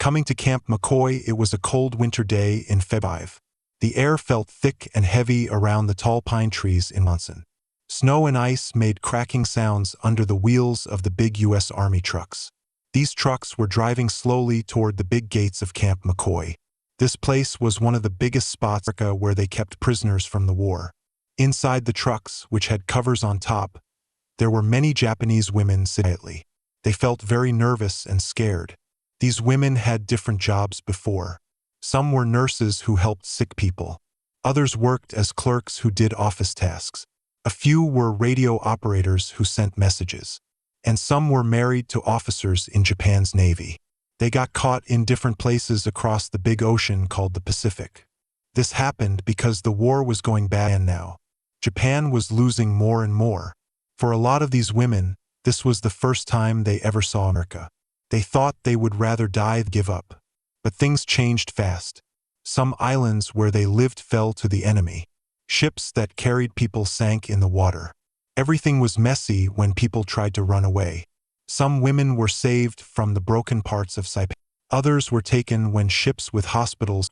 Coming to Camp McCoy, it was a cold winter day in February. The air felt thick and heavy around the tall pine trees in Wisconsin. Snow and ice made cracking sounds under the wheels of the big U.S. Army trucks. These trucks were driving slowly toward the big gates of Camp McCoy. This place was one of the biggest spots in America where they kept prisoners from the war. Inside the trucks, which had covers on top, there were many Japanese women sitting quietly. They felt very nervous and scared. These women had different jobs before. Some were nurses who helped sick people. Others worked as clerks who did office tasks. A few were radio operators who sent messages. And some were married to officers in Japan's Navy. They got caught in different places across the big ocean called the Pacific. This happened because the war was going bad now. Japan was losing more and more. For a lot of these women, this was the first time they ever saw America. They thought they would rather die than give up. But things changed fast. Some islands where they lived fell to the enemy. Ships that carried people sank in the water. Everything was messy when people tried to run away. Some women were saved from the broken parts of Saipan. Others were taken when ships with hospitals.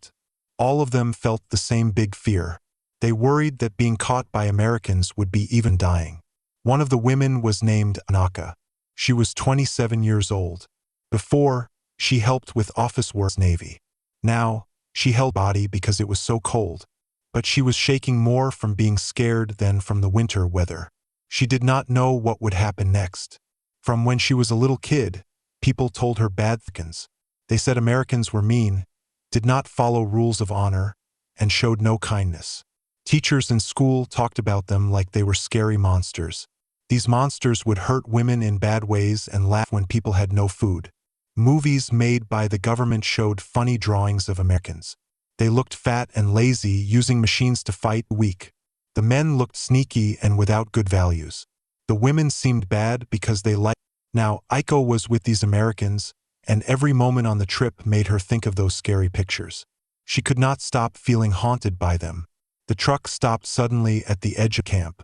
All of them felt the same big fear. They worried that being caught by Americans would be even dying. One of the women was named Anaka. She was 27 years old. Before, she helped with office work in the Navy. Now, she held her body because it was so cold. But she was shaking more from being scared than from the winter weather. She did not know what would happen next. From when she was a little kid, people told her bad things. They said Americans were mean, did not follow rules of honor, and showed no kindness. Teachers in school talked about them like they were scary monsters. These monsters would hurt women in bad ways and laugh when people had no food. Movies made by the government showed funny drawings of Americans. They looked fat and lazy, using machines to fight the weak. The men looked sneaky and without good values. The women seemed bad because they liked. Now, Aiko was with these Americans, and every moment on the trip made her think of those scary pictures. She could not stop feeling haunted by them. The truck stopped suddenly at the edge of camp.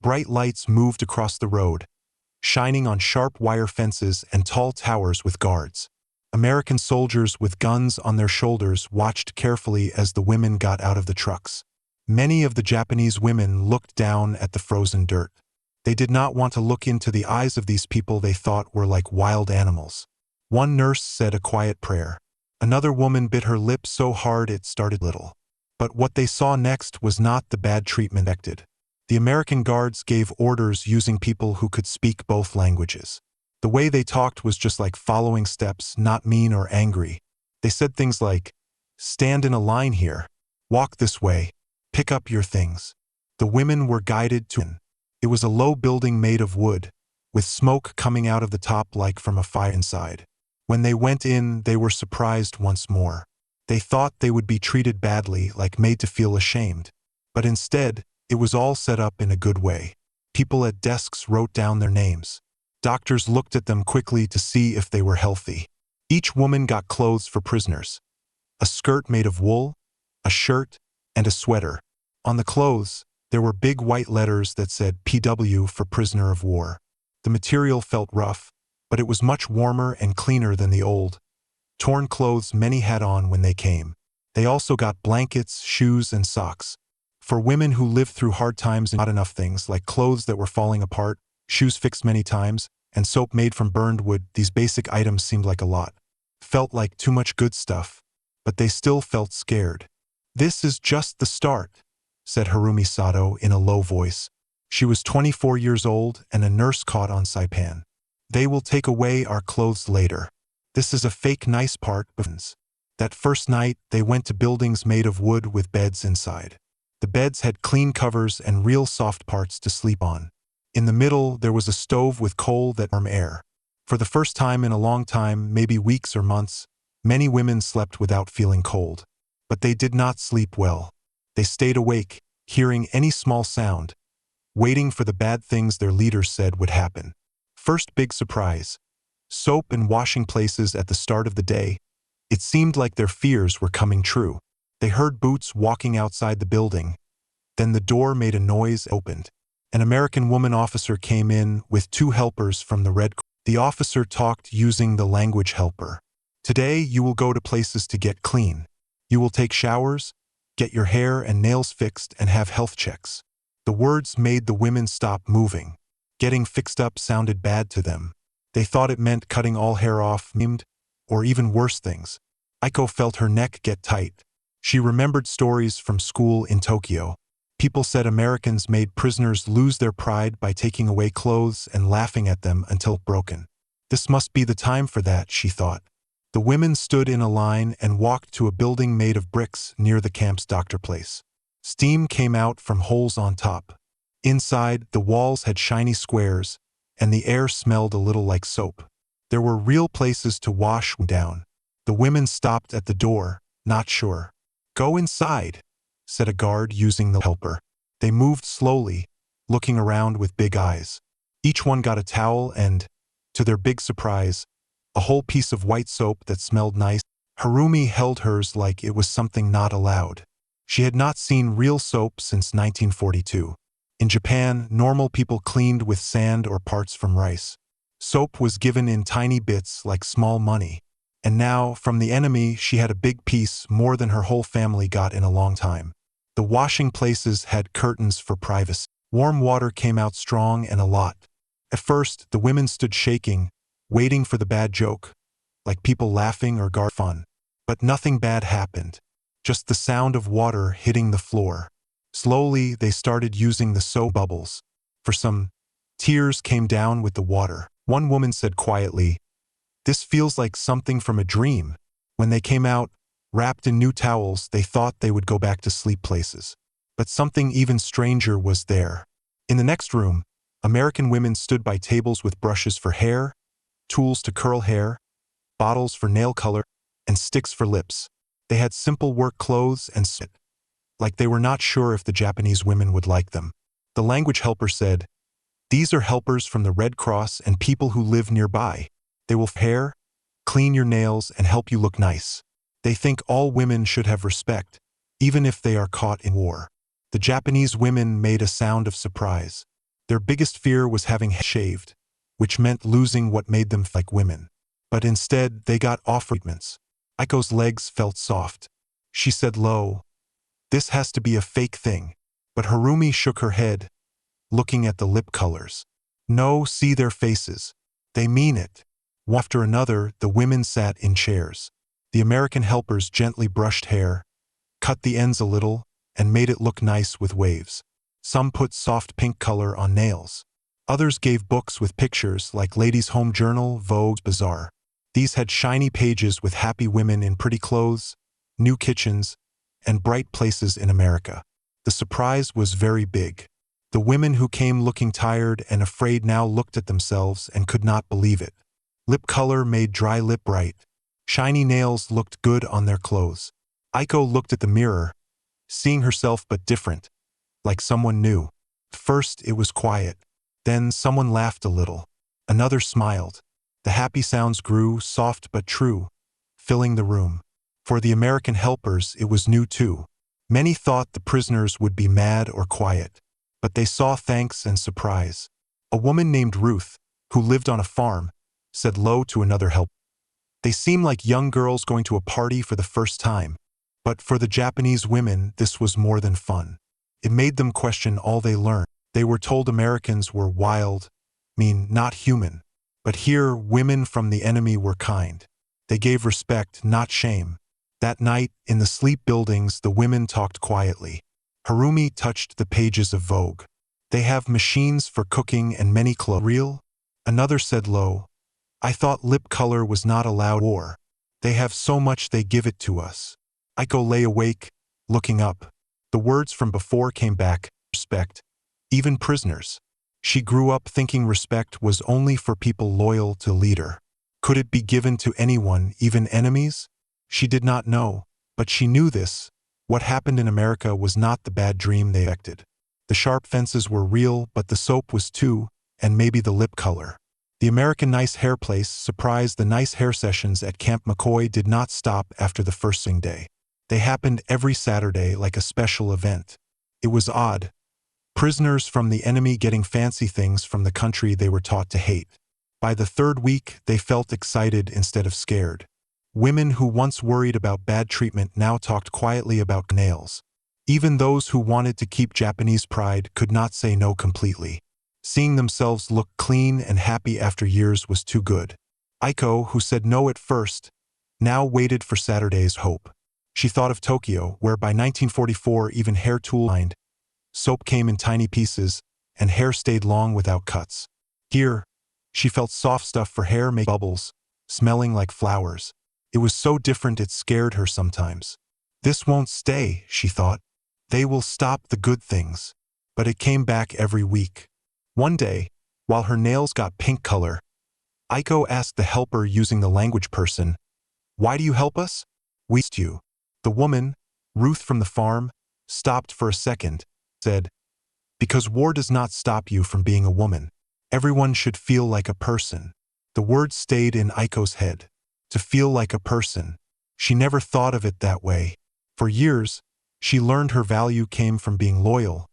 Bright lights moved across the road, shining on sharp wire fences and tall towers with guards. American soldiers with guns on their shoulders watched carefully as the women got out of the trucks. Many of the Japanese women looked down at the frozen dirt. They did not want to look into the eyes of these people they thought were like wild animals. One nurse said a quiet prayer. Another woman bit her lip so hard it started little. But what they saw next was not the bad treatment expected. The American guards gave orders using people who could speak both languages. The way they talked was just like following steps, not mean or angry. They said things like, "Stand in a line here. Walk this way. Pick up your things." The women were guided to. It was a low building made of wood, with smoke coming out of the top like from a fire inside. When they went in, they were surprised once more. They thought they would be treated badly, like made to feel ashamed. But instead, it was all set up in a good way. People at desks wrote down their names. Doctors looked at them quickly to see if they were healthy. Each woman got clothes for prisoners. A skirt made of wool, a shirt, and a sweater. On the clothes, there were big white letters that said PW for prisoner of war. The material felt rough, but it was much warmer and cleaner than the old, torn clothes many had on when they came. They also got blankets, shoes, and socks. For women who lived through hard times and not enough things like clothes that were falling apart, shoes fixed many times, and soap made from burned wood, these basic items seemed like a lot. Felt like too much good stuff, but they still felt scared. "This is just the start," said Harumi Sato in a low voice. She was 24 years old and a nurse caught on Saipan. "They will take away our clothes later. This is a fake nice part." That first night, they went to buildings made of wood with beds inside. The beds had clean covers and real soft parts to sleep on. In the middle, there was a stove with coal that warmed air. For the first time in a long time, maybe weeks or months, many women slept without feeling cold. But they did not sleep well. They stayed awake, hearing any small sound, waiting for the bad things their leaders said would happen. First big surprise. Soap and washing places at the start of the day. It seemed like their fears were coming true. They heard boots walking outside the building. Then the door made a noise and opened. An American woman officer came in with 2 helpers from the Red Cross. The officer talked using the language helper. Today you will go to places to get clean. You will take showers, get your hair and nails fixed and have health checks. The words made the women stop moving. Getting fixed up sounded bad to them. They thought it meant cutting all hair off, maimed, or even worse things. Aiko felt her neck get tight. She remembered stories from school in Tokyo. People said Americans made prisoners lose their pride by taking away clothes and laughing at them until broken. This must be the time for that, she thought. The women stood in a line and walked to a building made of bricks near the camp's doctor place. Steam came out from holes on top. Inside, the walls had shiny squares, and the air smelled a little like soap. There were real places to wash down. The women stopped at the door, not sure. "Go inside," said a guard using the helper. They moved slowly, looking around with big eyes. Each one got a towel and, to their big surprise, a whole piece of white soap that smelled nice. Harumi held hers like it was something not allowed. She had not seen real soap since 1942. In Japan, normal people cleaned with sand or parts from rice. Soap was given in tiny bits like small money. And now, from the enemy, she had a big piece, more than her whole family got in a long time. The washing places had curtains for privacy. Warm water came out strong and a lot. At first, the women stood shaking, waiting for the bad joke, like people laughing or guard fun. But nothing bad happened. Just the sound of water hitting the floor. Slowly, they started using the soap bubbles. For some, tears came down with the water. One woman said quietly, "This feels like something from a dream." When they came out, wrapped in new towels, they thought they would go back to sleep places. But something even stranger was there. In the next room, American women stood by tables with brushes for hair, tools to curl hair, bottles for nail color, and sticks for lips. They had simple work clothes and spit, like they were not sure if the Japanese women would like them. The language helper said, "These are helpers from the Red Cross and people who live nearby. They will hair, clean your nails, and help you look nice. They think all women should have respect, even if they are caught in war." The Japanese women made a sound of surprise. Their biggest fear was having shaved, which meant losing what made them like women. But instead, they got off treatments. Aiko's legs felt soft. She said low, "This has to be a fake thing." But Harumi shook her head, looking at the lip colors. "No, see their faces. They mean it." One after another, the women sat in chairs. The American helpers gently brushed hair, cut the ends a little, and made it look nice with waves. Some put soft pink color on nails. Others gave books with pictures like Ladies' Home Journal, Vogue's Bazaar. These had shiny pages with happy women in pretty clothes, new kitchens, and bright places in America. The surprise was very big. The women who came looking tired and afraid now looked at themselves and could not believe it. Lip color made dry lip bright. Shiny nails looked good on their clothes. Aiko looked at the mirror, seeing herself but different, like someone new. First it was quiet. Then someone laughed a little. Another smiled. The happy sounds grew, soft but true, filling the room. For the American helpers, it was new too. Many thought the prisoners would be mad or quiet, but they saw thanks and surprise. A woman named Ruth, who lived on a farm, said low to another helper, "They seem like young girls going to a party for the first time." But for the Japanese women, this was more than fun. It made them question all they learned. They were told Americans were wild, mean, not human. But here, women from the enemy were kind. They gave respect, not shame. That night, in the sleep buildings, the women talked quietly. Harumi touched the pages of Vogue. "They have machines for cooking and many clothes." "Real?" Another said low, "I thought lip color was not allowed war. They have so much they give it to us." Aiko lay awake, looking up. The words from before came back, respect. Even prisoners. She grew up thinking respect was only for people loyal to leader. Could it be given to anyone, even enemies? She did not know, but she knew this. What happened in America was not the bad dream they expected. The sharp fences were real, but the soap was too, and maybe the lip color. The American nice hair place surprised. The nice hair sessions at Camp McCoy did not stop after the first sing day. They happened every Saturday like a special event. It was odd. Prisoners from the enemy getting fancy things from the country they were taught to hate. By the third week, they felt excited instead of scared. Women who once worried about bad treatment now talked quietly about nails. Even those who wanted to keep Japanese pride could not say no completely. Seeing themselves look clean and happy after years was too good. Aiko, who said no at first, now waited for Saturday's hope. She thought of Tokyo, where by 1944 even hair tool-lined, soap came in tiny pieces, and hair stayed long without cuts. Here, she felt soft stuff for hair make bubbles, smelling like flowers. It was so different it scared her sometimes. This won't stay, she thought. They will stop the good things. But it came back every week. One day, while her nails got pink color, Aiko asked the helper using the language person, "Why do you help us?" "We asked you." The woman, Ruth from the farm, stopped for a second, said, "Because war does not stop you from being a woman. Everyone should feel like a person." The word stayed in Aiko's head. To feel like a person. She never thought of it that way. For years, she learned her value came from being loyal,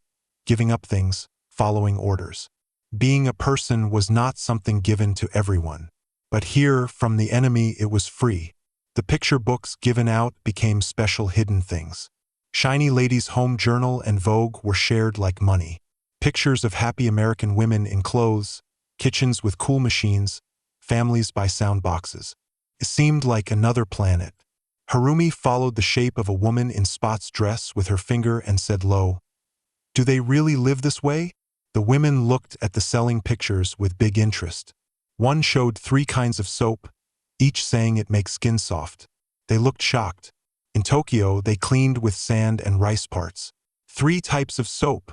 giving up things, following orders. Being a person was not something given to everyone. But here, from the enemy, it was free. The picture books given out became special hidden things. Shiny Lady's home journal and Vogue were shared like money. Pictures of happy American women in clothes, kitchens with cool machines, families by sound boxes. It seemed like another planet. Harumi followed the shape of a woman in Spot's dress with her finger and said low, "Do they really live this way?" The women looked at the selling pictures with big interest. One showed 3 kinds of soap, each saying it makes skin soft. They looked shocked. In Tokyo, they cleaned with sand and rice parts. 3 types of soap,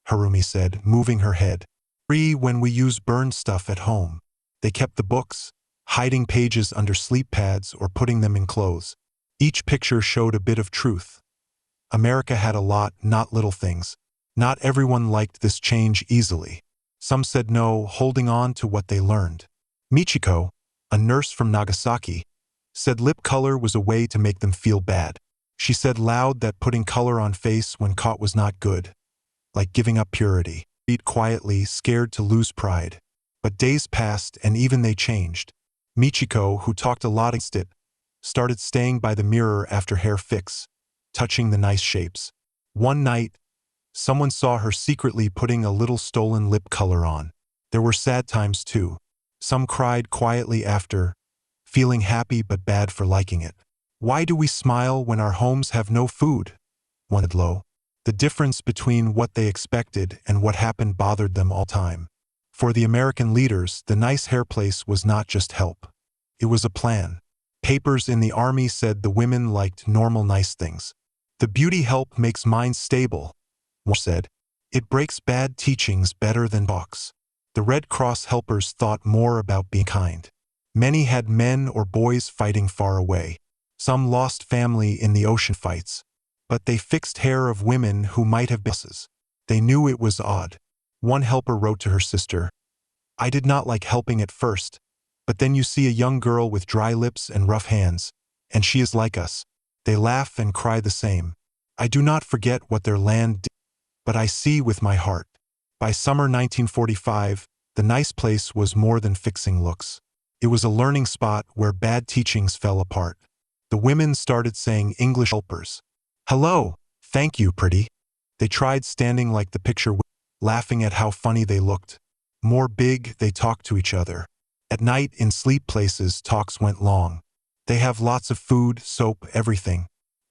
Harumi said, moving her head. 3 when we use burned stuff at home. They kept the books, hiding pages under sleep pads or putting them in clothes. Each picture showed a bit of truth. America had a lot, not little things. Not everyone liked this change easily. Some said no, holding on to what they learned. Michiko, a nurse from Nagasaki, said lip color was a way to make them feel bad. She said loud that putting color on face when caught was not good, like giving up purity. Read quietly, scared to lose pride. But days passed and even they changed. Michiko, who talked a lot against it, started staying by the mirror after hair fix, touching the nice shapes. One night, someone saw her secretly putting a little stolen lip color on. There were sad times too. Some cried quietly after, feeling happy but bad for liking it. "Why do we smile when our homes have no food?" one said low. The difference between what they expected and what happened bothered them all the time. For the American leaders, the nice hair place was not just help. It was a plan. Papers in the army said the women liked normal nice things. "The beauty help makes minds stable," one said. "It breaks bad teachings better than talks." The Red Cross helpers thought more about being kind. Many had men or boys fighting far away. Some lost family in the ocean fights. But they fixed hair of women who might have been bosses. They knew it was odd. One helper wrote to her sister, "I did not like helping at first, but then you see a young girl with dry lips and rough hands, and she is like us. They laugh and cry the same. I do not forget what their land did, but I see with my heart." By summer 1945, the nice place was more than fixing looks. It was a learning spot where bad teachings fell apart. The women started saying English helpers. "Hello, thank you, pretty." They tried standing like the picture, laughing at how funny they looked. More big, they talked to each other. At night, in sleep places, talks went long. They have lots of food, soap, everything.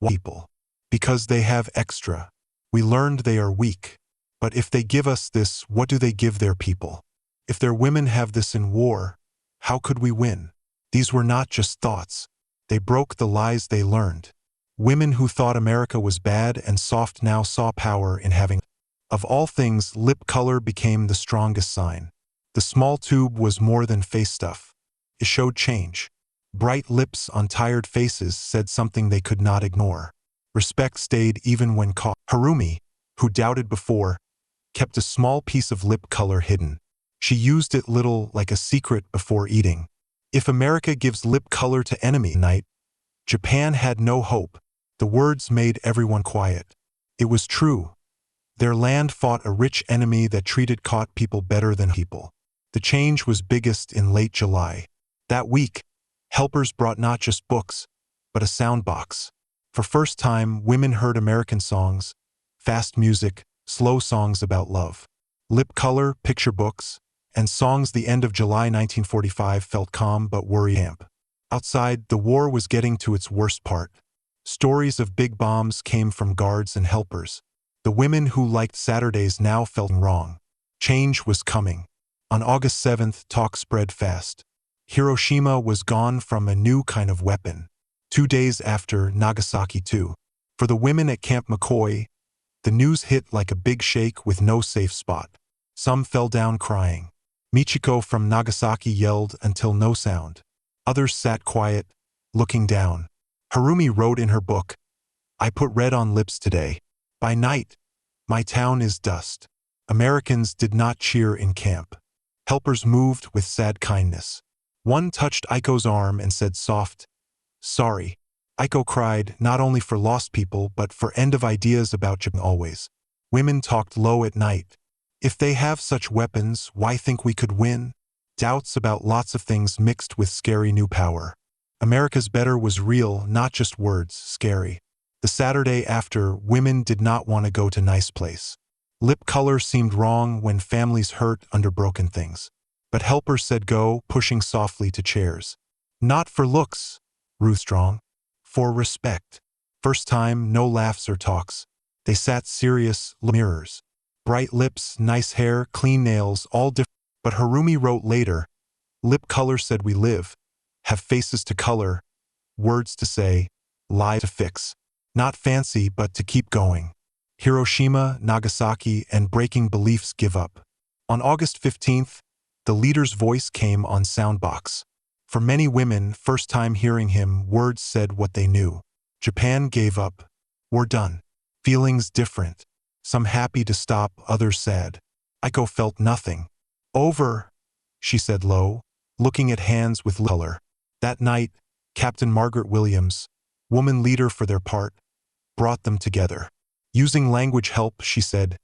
People. Because they have extra. We learned they are weak. But if they give us this, what do they give their people? If their women have this in war, how could we win? These were not just thoughts. They broke the lies they learned. Women who thought America was bad and soft now saw power in having. Of all things, lip color became the strongest sign. The small tube was more than face stuff. It showed change. Bright lips on tired faces said something they could not ignore. Respect stayed even when caught. Harumi, who doubted before, kept a small piece of lip color hidden. She used it little, like a secret before eating. If America gives lip color to enemy night, Japan had no hope. The words made everyone quiet. It was true. Their land fought a rich enemy that treated caught people better than people. The change was biggest in late July. That week, Helpers brought not just books, but a sound box. For first time, women heard American songs, fast music, slow songs about love. Lip color, picture books, and songs. The end of July 1945 felt calm but worry camp. Outside, the war was getting to its worst part. Stories of big bombs came from guards and helpers. The women who liked Saturdays now felt wrong. Change was coming. On August 7th, talk spread fast. Hiroshima was gone from a new kind of weapon. 2 days after, Nagasaki too. For the women at Camp McCoy, the news hit like a big shake with no safe spot. Some fell down crying. Michiko from Nagasaki yelled until no sound. Others sat quiet, looking down. Harumi wrote in her book, "I put red on lips today. By night, my town is dust." Americans did not cheer in camp. Helpers moved with sad kindness. One touched Aiko's arm and said soft, "Sorry." Aiko cried not only for lost people but for end of ideas about Japan always. Women talked low at night. If they have such weapons, why think we could win? Doubts about lots of things mixed with scary new power. America's better was real, not just words, scary. The Saturday after, women did not want to go to nice place. Lip color seemed wrong when families hurt under broken things. But helpers said go, pushing softly to chairs. Not for looks, Ruth Strong. For respect. First time, no laughs or talks. They sat serious, mirrors. Bright lips, nice hair, clean nails, all different. But Harumi wrote later, lip color said we live, have faces to color, words to say, lie to fix. Not fancy but to keep going. Hiroshima, Nagasaki, and breaking beliefs give up. On August 15th, the leader's voice came on soundbox. For many women, first time hearing him, words said what they knew. Japan gave up. We're done. Feelings different. Some happy to stop, others sad. Aiko felt nothing. Over, she said low, looking at hands with color. That night, Captain Margaret Williams, woman leader for their part, brought them together. Using language help, she said,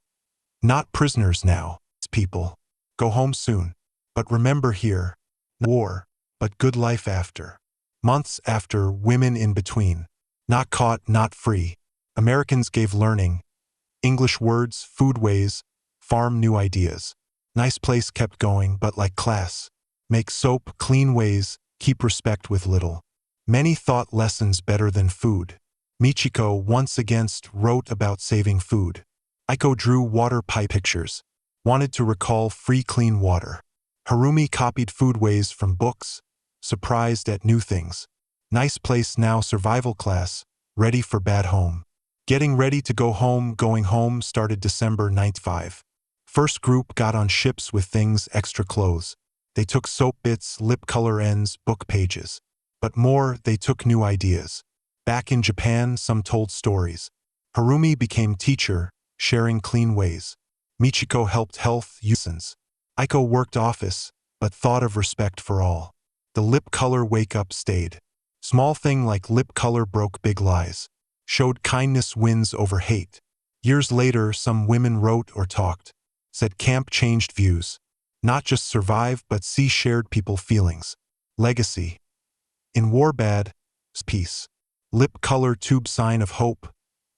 "Not prisoners now, people. Go home soon. But remember here, war, but good life after." Months after, women in between. Not caught, not free. Americans gave learning. English words, food ways, farm new ideas. Nice place kept going, but like class. Make soap, clean ways, keep respect with little. Many thought lessons better than food. Michiko once again wrote about saving food. Aiko drew water pipe pictures. Wanted to recall free clean water. Harumi copied food ways from books, surprised at new things. Nice place now, survival class, ready for bad home. Getting ready to go home, going home started December 95. First group got on ships with things, extra clothes. They took soap bits, lip color ends, book pages. But more, they took new ideas. Back in Japan, some told stories. Harumi became teacher, sharing clean ways. Michiko helped health usins. Aiko worked office, but thought of respect for all. The lip color wake up stayed. Small thing like lip color broke big lies. Showed kindness wins over hate. Years later, some women wrote or talked. Said camp changed views. Not just survive but see shared people feelings. Legacy. In war bad, peace. Lip color tube sign of hope.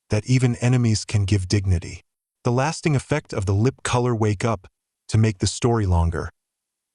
That even enemies can give dignity. The lasting effect of the lip color wake up, to make the story longer.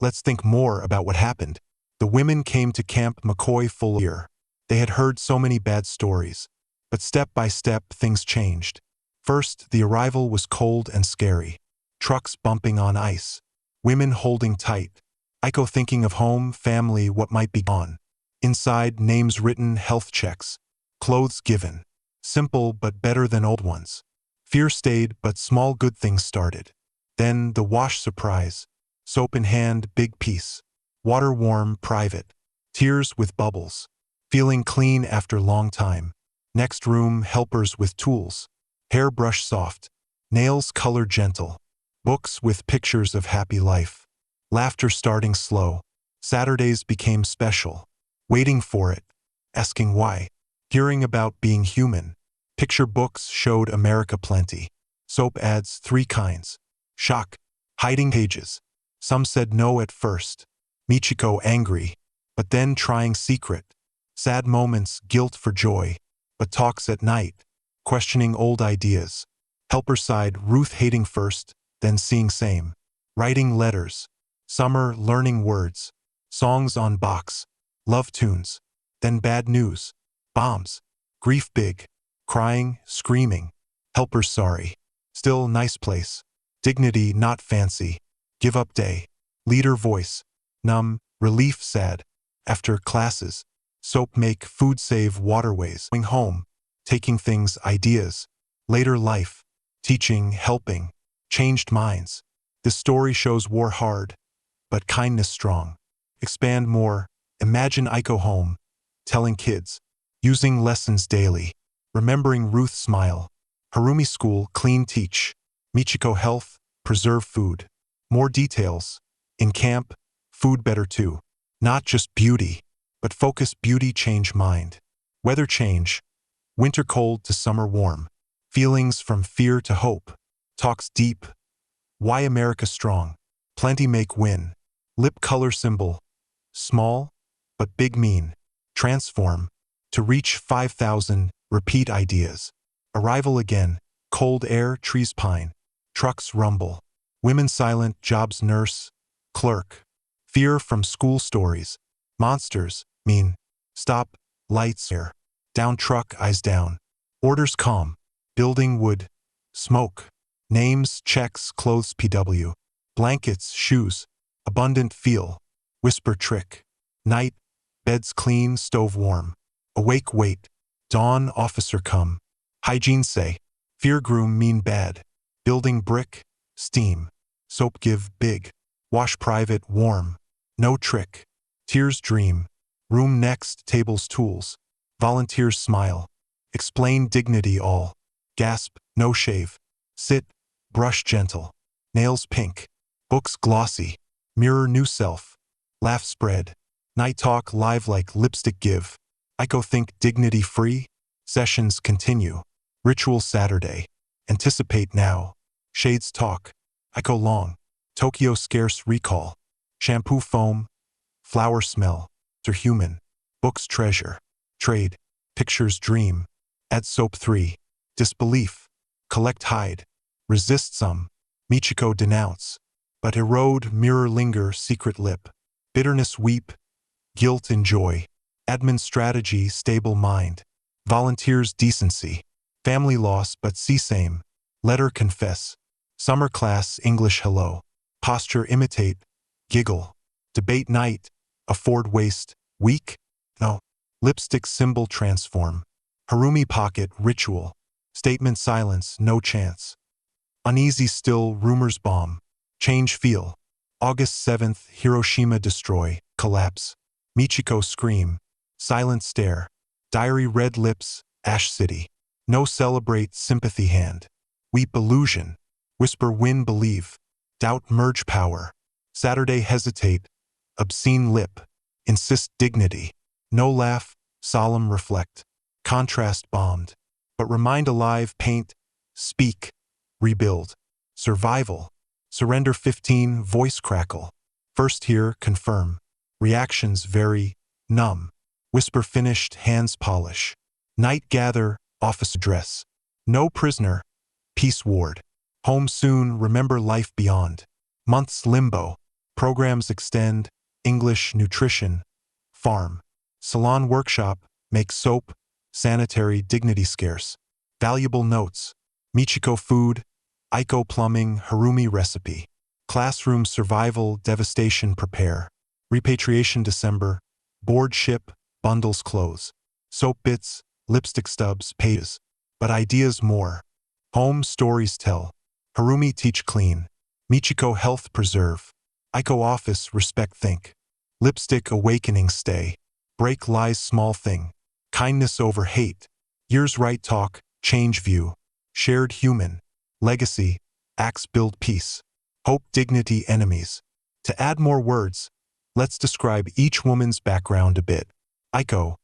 Let's think more about what happened. The women came to Camp McCoy full of fear. They had heard so many bad stories. But step by step, things changed. First, the arrival was cold and scary. Trucks bumping on ice. Women holding tight. Aiko thinking of home, family, what might be gone. Inside, names written, health checks. Clothes given. Simple but better than old ones. Fear stayed, but small good things started. Then, the wash surprise. Soap in hand, big piece. Water warm, private. Tears with bubbles. Feeling clean after long time. Next room, helpers with tools. Hairbrush soft. Nails color gentle. Books with pictures of happy life. Laughter starting slow. Saturdays became special. Waiting for it. Asking why. Hearing about being human. Picture books showed America plenty. Soap ads 3 kinds. Shock. Hiding pages. Some said no at first. Michiko angry. but then trying secret. Sad moments, guilt for joy, but talks at night, questioning old ideas. Helper side, Ruth hating first, then seeing same. Writing letters. Summer, learning words. Songs on box. Love tunes. Then bad news. Bombs. Grief big. Crying, screaming. Helper sorry. Still nice place. Dignity not fancy. Give up day. Leader voice. Numb, relief sad. After classes. Soap make food save waterways. Going home. Taking things ideas. Later life. Teaching, helping. Changed minds. This story shows war hard, but kindness strong. Expand more. Imagine Aiko home. Telling kids. Using lessons daily. Remembering Ruth smile. Harumi school clean teach. Michiko health, preserve food. More details. In camp, food better too. Not just beauty, but focus beauty change mind. Weather change. Winter cold to summer warm. Feelings from fear to hope. Talks deep. Why America strong. Plenty make win. Lip color symbol. Small, but big mean. Transform. To reach 5,000, repeat ideas. Arrival again. Cold air, trees pine. Trucks rumble. Women silent, jobs nurse. Clerk. Fear from school stories. Monsters, mean. Stop, lights air. Down truck, eyes down. Orders calm. Building wood. Smoke. Names, checks, clothes PW. Blankets, shoes. Abundant feel. Whisper trick. Night. Beds clean, stove warm. Awake wait. Dawn, officer come. Hygiene say. Fear groom mean bad. Building brick. Steam. Soap give big. Wash private warm. No trick. Tears dream. Room next, tables tools. Volunteers smile. Explain dignity all. Gasp, no shave. Sit, brush gentle. Nails pink. Books glossy. Mirror new self. Laugh spread. Night talk live like lipstick give. Aiko think dignity free. Sessions continue. Ritual Saturday. Anticipate now. Shades talk. Aiko long. Tokyo scarce recall. Shampoo foam. Flower smell. To human. Books treasure. Trade. Pictures dream. Add soap 3. Disbelief. Collect hide. Resist some. Michiko denounce. But erode mirror linger secret lip. Bitterness weep. Guilt enjoy. Admin strategy stable mind. Volunteers decency. Family loss but see same. Letter confess. Summer class English hello. Posture imitate. Giggle. Debate night. Afford waste. Weak? No. Lipstick symbol transform. Harumi pocket ritual. Statement silence no chance. Uneasy still rumors bomb. Change feel. August 7th Hiroshima destroy. Collapse. Michiko scream. Silent stare. Diary red lips. Ash city. No celebrate sympathy hand. Weep illusion. Whisper win believe. Doubt merge power. Saturday hesitate. Obscene lip. Insist dignity. No laugh. Solemn reflect. Contrast bombed. But remind alive paint. Speak. Rebuild. Survival. Surrender 15 voice crackle. First hear confirm. Reactions vary. Numb. Whisper finished hands polish. Night gather. Office address. No prisoner. Peace ward. Home soon remember life beyond. Months limbo. Programs extend. English nutrition. Farm. Salon workshop. Make soap. Sanitary dignity scarce. Valuable notes. Michiko food. Aiko plumbing Harumi recipe. Classroom survival devastation prepare. Repatriation December. Board ship. Bundles close. Soap bits. Lipstick stubs pages. But ideas more. Home stories tell. Harumi teach clean. Michiko health preserve. Aiko office respect think. Lipstick awakening stay. Break lies small thing. Kindness over hate. Years right talk, change view. Shared human. Legacy. Acts build peace. Hope dignity enemies. To add more words, let's describe each woman's background a bit. Aiko.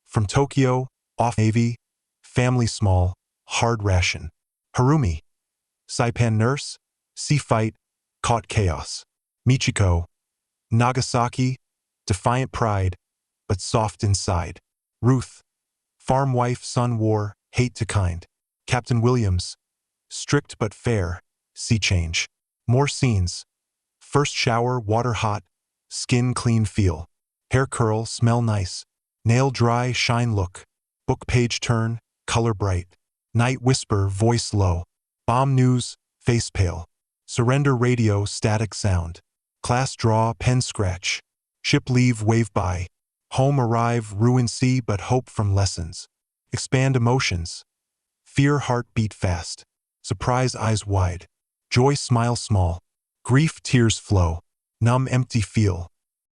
From Tokyo, off Navy. Family small, hard ration. Harumi. Saipan nurse. Sea fight. Caught chaos. Michiko. Nagasaki. Defiant pride. but soft inside. Ruth, farm wife, son war, hate to kind. Captain Williams, strict but fair, sea change. More scenes. First shower, water hot, skin clean feel. Hair curl, smell nice. Nail dry, shine look. Book page turn, color bright. Night whisper, voice low. Bomb news, face pale. Surrender radio, static sound. Class draw, pen scratch. Ship leave, wave by. Home arrive, ruin see, but hope from lessons. Expand emotions. Fear, heart beat fast. Surprise, eyes wide. Joy, smile small. Grief, tears flow. Numb, empty feel.